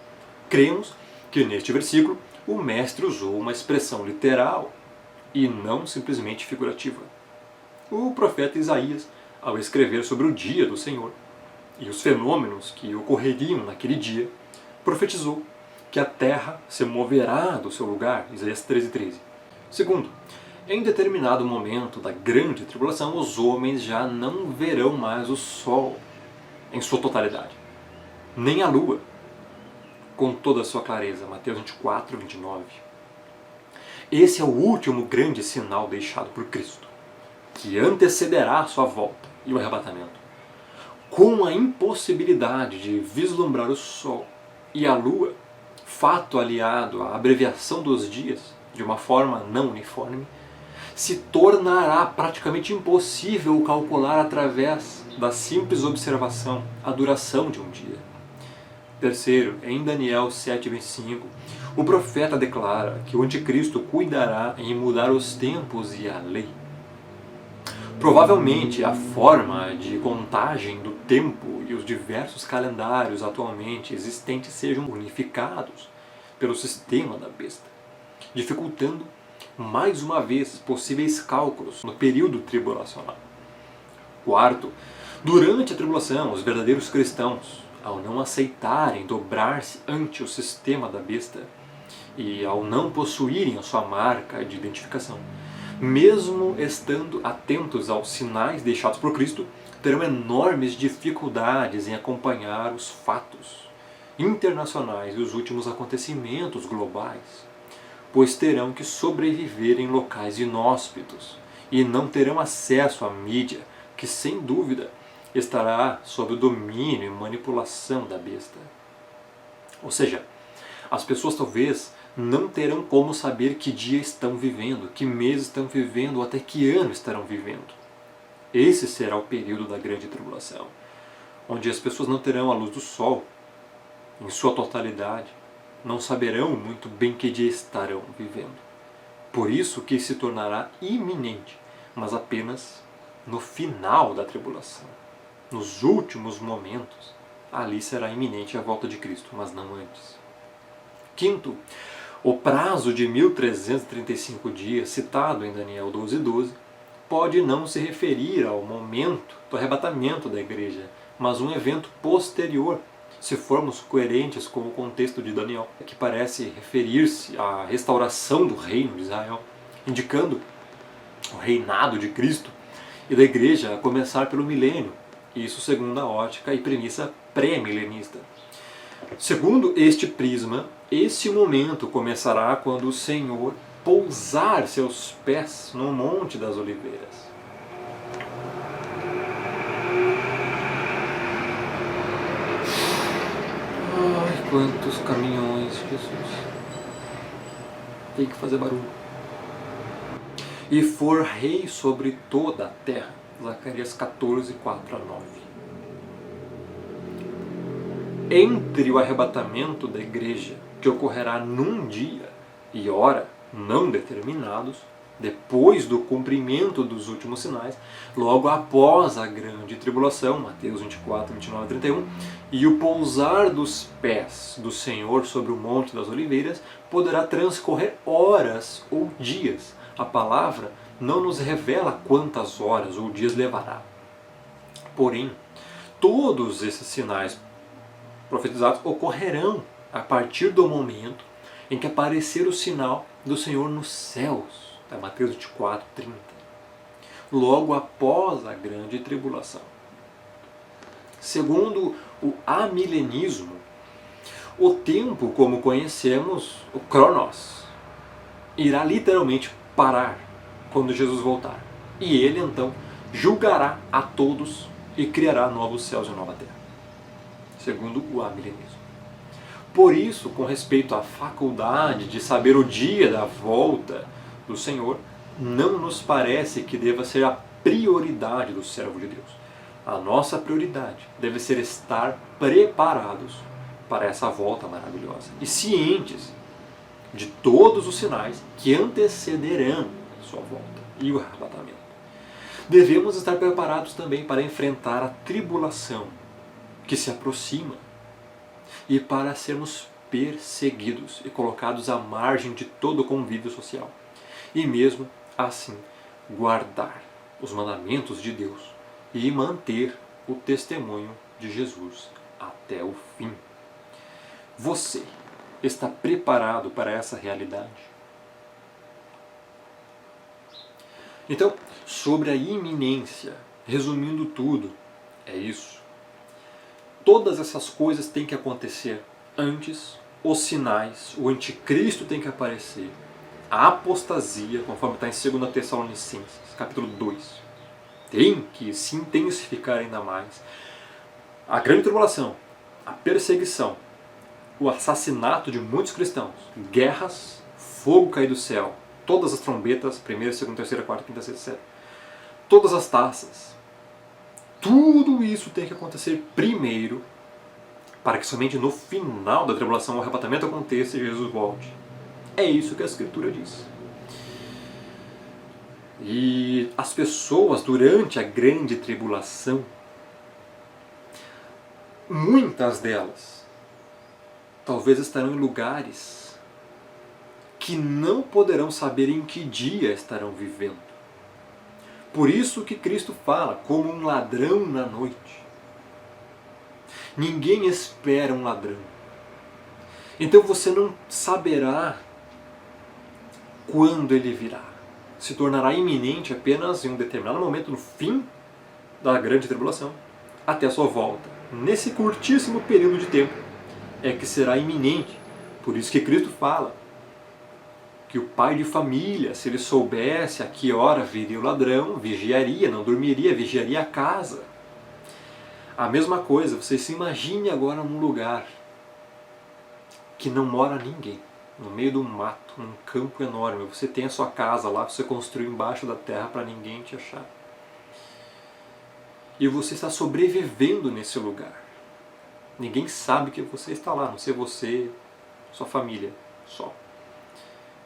Cremos que neste versículo o mestre usou uma expressão literal e não simplesmente figurativa. O profeta Isaías, ao escrever sobre o dia do Senhor e os fenômenos que ocorreriam naquele dia, profetizou que a terra se moverá do seu lugar, Isaías 13:13. Segundo, em determinado momento da grande tribulação, os homens já não verão mais o sol em sua totalidade, nem a lua com toda a sua clareza, Mateus 24, 29. Esse é o último grande sinal deixado por Cristo, que antecederá a sua volta e o arrebatamento. Com a impossibilidade de vislumbrar o sol e a lua, fato aliado à abreviação dos dias de uma forma não uniforme, se tornará praticamente impossível calcular através da simples observação a duração de um dia. Terceiro, em Daniel 7:25, o profeta declara que o anticristo cuidará em mudar os tempos e a lei. Provavelmente a forma de contagem do tempo e os diversos calendários atualmente existentes sejam unificados pelo sistema da besta, dificultando mais uma vez possíveis cálculos no período tribulacional. Quarto, durante a tribulação, os verdadeiros cristãos, ao não aceitarem dobrar-se ante o sistema da besta e ao não possuírem a sua marca de identificação, mesmo estando atentos aos sinais deixados por Cristo, terão enormes dificuldades em acompanhar os fatos internacionais e os últimos acontecimentos globais, pois terão que sobreviver em locais inóspitos e não terão acesso à mídia, que sem dúvida estará sob o domínio e manipulação da besta. Ou seja, as pessoas talvez não terão como saber que dia estão vivendo, que mês estão vivendo ou até que ano estarão vivendo. Esse será o período da grande tribulação, onde as pessoas não terão a luz do sol em sua totalidade, não saberão muito bem que dia estarão vivendo. Por isso que se tornará iminente, mas apenas no final da tribulação. Nos últimos momentos, ali será iminente a volta de Cristo, mas não antes. Quinto, o prazo de 1335 dias, citado em Daniel 12:12, pode não se referir ao momento do arrebatamento da igreja, mas um evento posterior, se formos coerentes com o contexto de Daniel, que parece referir-se à restauração do reino de Israel, indicando o reinado de Cristo e da igreja a começar pelo milênio, isso segundo a ótica e premissa pré-milenista. Segundo este prisma, esse momento começará quando o Senhor pousar seus pés no Monte das Oliveiras. Ai, quantos caminhões, Jesus. Tem que fazer barulho. E for rei sobre toda a terra. Zacarias 14, 4 a 9. Entre o arrebatamento da igreja, que ocorrerá num dia e hora não determinados, depois do cumprimento dos últimos sinais, logo após a grande tribulação, Mateus 24, 29 a 31, e o pousar dos pés do Senhor sobre o Monte das Oliveiras, poderá transcorrer horas ou dias. A palavra não nos revela quantas horas ou dias levará. Porém, todos esses sinais profetizados ocorrerão a partir do momento em que aparecer o sinal do Senhor nos céus. Mateus 24, 30. Logo após a grande tribulação. Segundo o amilenismo, o tempo, como conhecemos, o Cronos, irá literalmente parar quando Jesus voltar. E ele então julgará a todos e criará novos céus e nova terra. Segundo o amilenismo. Por isso, com respeito à faculdade de saber o dia da volta do Senhor, não nos parece que deva ser a prioridade do servo de Deus. A nossa prioridade deve ser estar preparados para essa volta maravilhosa e cientes de todos os sinais que antecederão a sua volta e o arrebatamento. Devemos estar preparados também para enfrentar a tribulação que se aproxima e para sermos perseguidos e colocados à margem de todo o convívio social. E mesmo assim, guardar os mandamentos de Deus e manter o testemunho de Jesus até o fim. Você está preparado para essa realidade? Então, sobre a iminência, resumindo tudo, é isso. Todas essas coisas têm que acontecer antes, os sinais, o anticristo tem que aparecer, a apostasia, conforme está em 2 Tessalonicenses, capítulo 2, tem que se intensificar ainda mais. A grande tribulação, a perseguição, o assassinato de muitos cristãos, guerras, fogo cair do céu, todas as trombetas, 1ª, 2ª, 3ª, 4ª, 5ª, 6ª, 7ª, todas as taças, tudo isso tem que acontecer primeiro, para que somente no final da tribulação o arrebatamento aconteça e Jesus volte. É isso que a Escritura diz. E as pessoas durante a grande tribulação, muitas delas, talvez estarão em lugares que não poderão saber em que dia estarão vivendo. Por isso que Cristo fala, como um ladrão na noite. Ninguém espera um ladrão. Então você não saberá quando ele virá. Se tornará iminente apenas em um determinado momento no fim da grande tribulação, até a sua volta. Nesse curtíssimo período de tempo é que será iminente. Por isso que Cristo fala que o pai de família, se ele soubesse a que hora viria o ladrão, vigiaria, não dormiria, vigiaria a casa. A mesma coisa, você se imagine agora num lugar que não mora ninguém, no meio de um mato, num campo enorme. Você tem a sua casa lá, você construiu embaixo da terra para ninguém te achar. E você está sobrevivendo nesse lugar. Ninguém sabe que você está lá, a não ser você, sua família, só.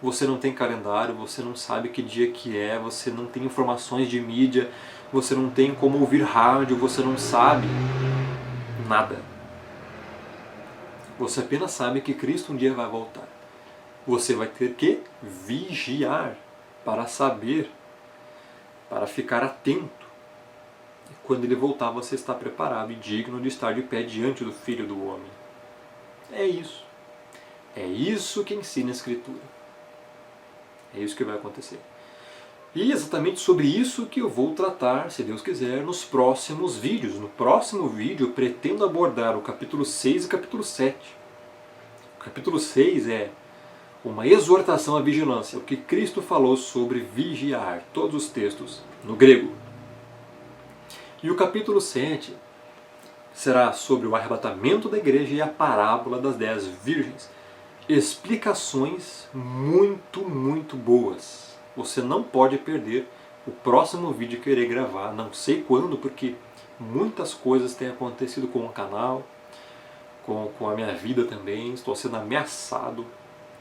Você não tem calendário, você não sabe que dia que é, você não tem informações de mídia, você não tem como ouvir rádio, você não sabe nada. Você apenas sabe que Cristo um dia vai voltar. Você vai ter que vigiar para saber, para ficar atento. E quando ele voltar, você está preparado e digno de estar de pé diante do Filho do Homem. É isso. É isso que ensina a Escritura. É isso que vai acontecer. E exatamente sobre isso que eu vou tratar, se Deus quiser, nos próximos vídeos. No próximo vídeo eu pretendo abordar o capítulo 6 e o capítulo 7. O capítulo 6 é uma exortação à vigilância, o que Cristo falou sobre vigiar, todos os textos no grego. E o capítulo 7 será sobre o arrebatamento da igreja e a parábola das 10 virgens. Explicações muito boas. Você não pode perder o próximo vídeo que eu irei gravar, não sei quando, porque muitas coisas têm acontecido com o canal, com a minha vida também. Estou sendo ameaçado,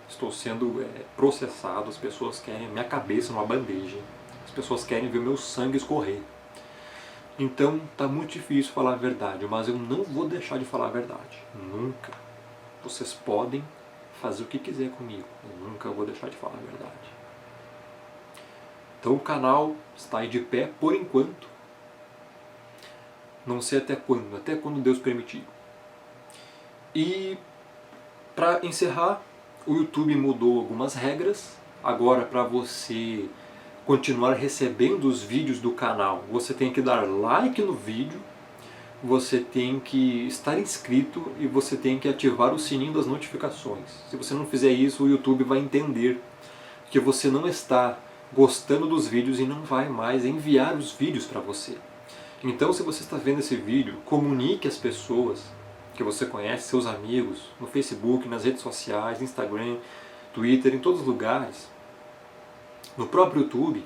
estou sendo processado, as pessoas querem a minha cabeça numa bandeja, as pessoas querem ver meu sangue escorrer. Então está muito difícil falar a verdade, mas eu não vou deixar de falar a verdade, nunca. Vocês podem fazer o que quiser comigo, eu nunca vou deixar de falar a verdade. Então o canal está aí de pé por enquanto. Não sei até quando Deus permitir. E para encerrar, o YouTube mudou algumas regras. Agora, para você continuar recebendo os vídeos do canal, você tem que dar like no vídeo, você tem que estar inscrito e você tem que ativar o sininho das notificações. Se você não fizer isso, o YouTube vai entender que você não está gostando dos vídeos e não vai mais enviar os vídeos para você. Então, se você está vendo esse vídeo, comunique às pessoas que você conhece, seus amigos, no Facebook, nas redes sociais, Instagram, Twitter, em todos os lugares, no próprio YouTube,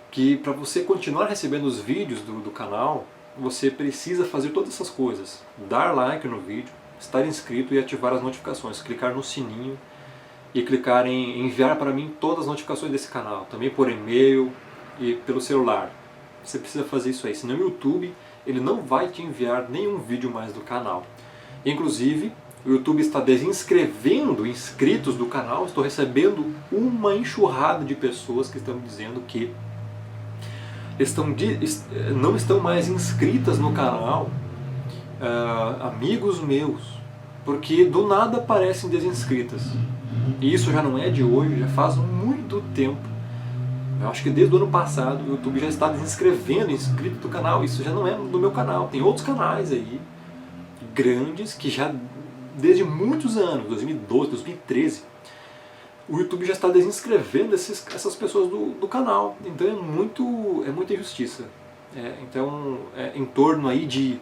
que para você continuar recebendo os vídeos do canal, você precisa fazer todas essas coisas. Dar like no vídeo, estar inscrito e ativar as notificações. Clicar no sininho e clicar em enviar para mim todas as notificações desse canal. Também por e-mail e pelo celular. Você precisa fazer isso aí, senão o YouTube ele não vai te enviar nenhum vídeo mais do canal. Inclusive, o YouTube está desinscrevendo inscritos do canal. Estou recebendo uma enxurrada de pessoas que estão dizendo que não estão mais inscritas no canal, amigos meus, porque do nada aparecem desinscritas. E isso já não é de hoje, já faz muito tempo. Eu acho que desde o ano passado o YouTube já está desinscrevendo inscrito do canal. Isso já não é do meu canal, tem outros canais aí, grandes, que já desde muitos anos, 2012, 2013, o YouTube já está desinscrevendo essas pessoas do canal. Então é muita injustiça. Então em torno aí de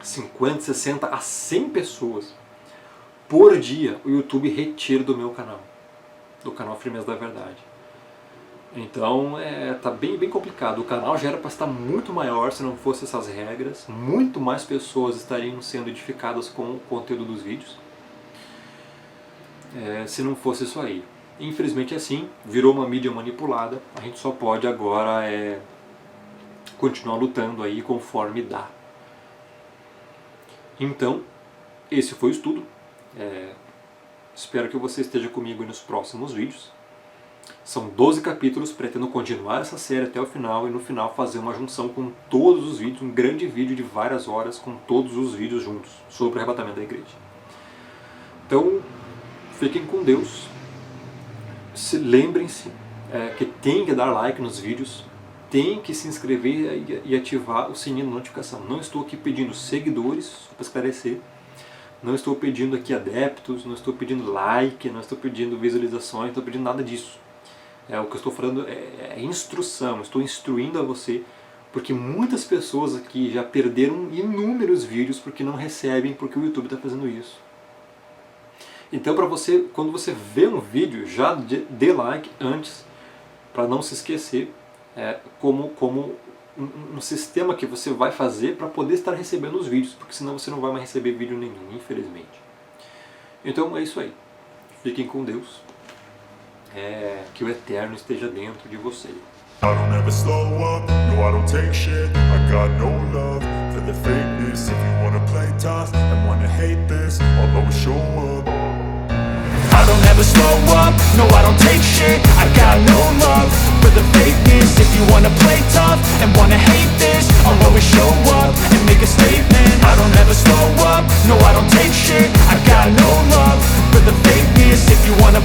50, 60 a 100 pessoas por dia o YouTube retira do meu canal, do canal Firmeza da Verdade. Então tá bem complicado. O canal já era para estar muito maior se não fosse essas regras. Muito mais pessoas estariam sendo edificadas com o conteúdo dos vídeos, se não fosse isso aí. Infelizmente é assim, virou uma mídia manipulada, a gente só pode agora continuar lutando aí conforme dá. Então, esse foi o estudo. Espero que você esteja comigo nos próximos vídeos. São 12 capítulos, pretendo continuar essa série até o final e no final fazer uma junção com todos os vídeos, um grande vídeo de várias horas com todos os vídeos juntos sobre o arrebatamento da igreja. Então, fiquem com Deus. Lembrem-se que tem que dar like nos vídeos, tem que se inscrever e ativar o sininho de notificação. Não estou aqui pedindo seguidores, só para esclarecer. Não estou pedindo aqui adeptos, não estou pedindo like, não estou pedindo visualizações, não estou pedindo nada disso. O que eu estou falando é instrução, estou instruindo a você, porque muitas pessoas aqui já perderam inúmeros vídeos porque não recebem, porque o YouTube está fazendo isso. Então, para você, quando você vê um vídeo, já dê like antes, para não se esquecer, como um sistema que você vai fazer para poder estar recebendo os vídeos, porque senão você não vai mais receber vídeo nenhum, infelizmente. Então é isso aí. Fiquem com Deus. Que o Eterno esteja dentro de você. I don't ever slow up, no I don't take shit. I got no love for the fakeness. If you wanna play tough and wanna hate this, I'll always show up. I don't ever slow up, no I don't take shit. I got no love for the fakeness. If you wanna play tough and wanna hate this, I'll always show up.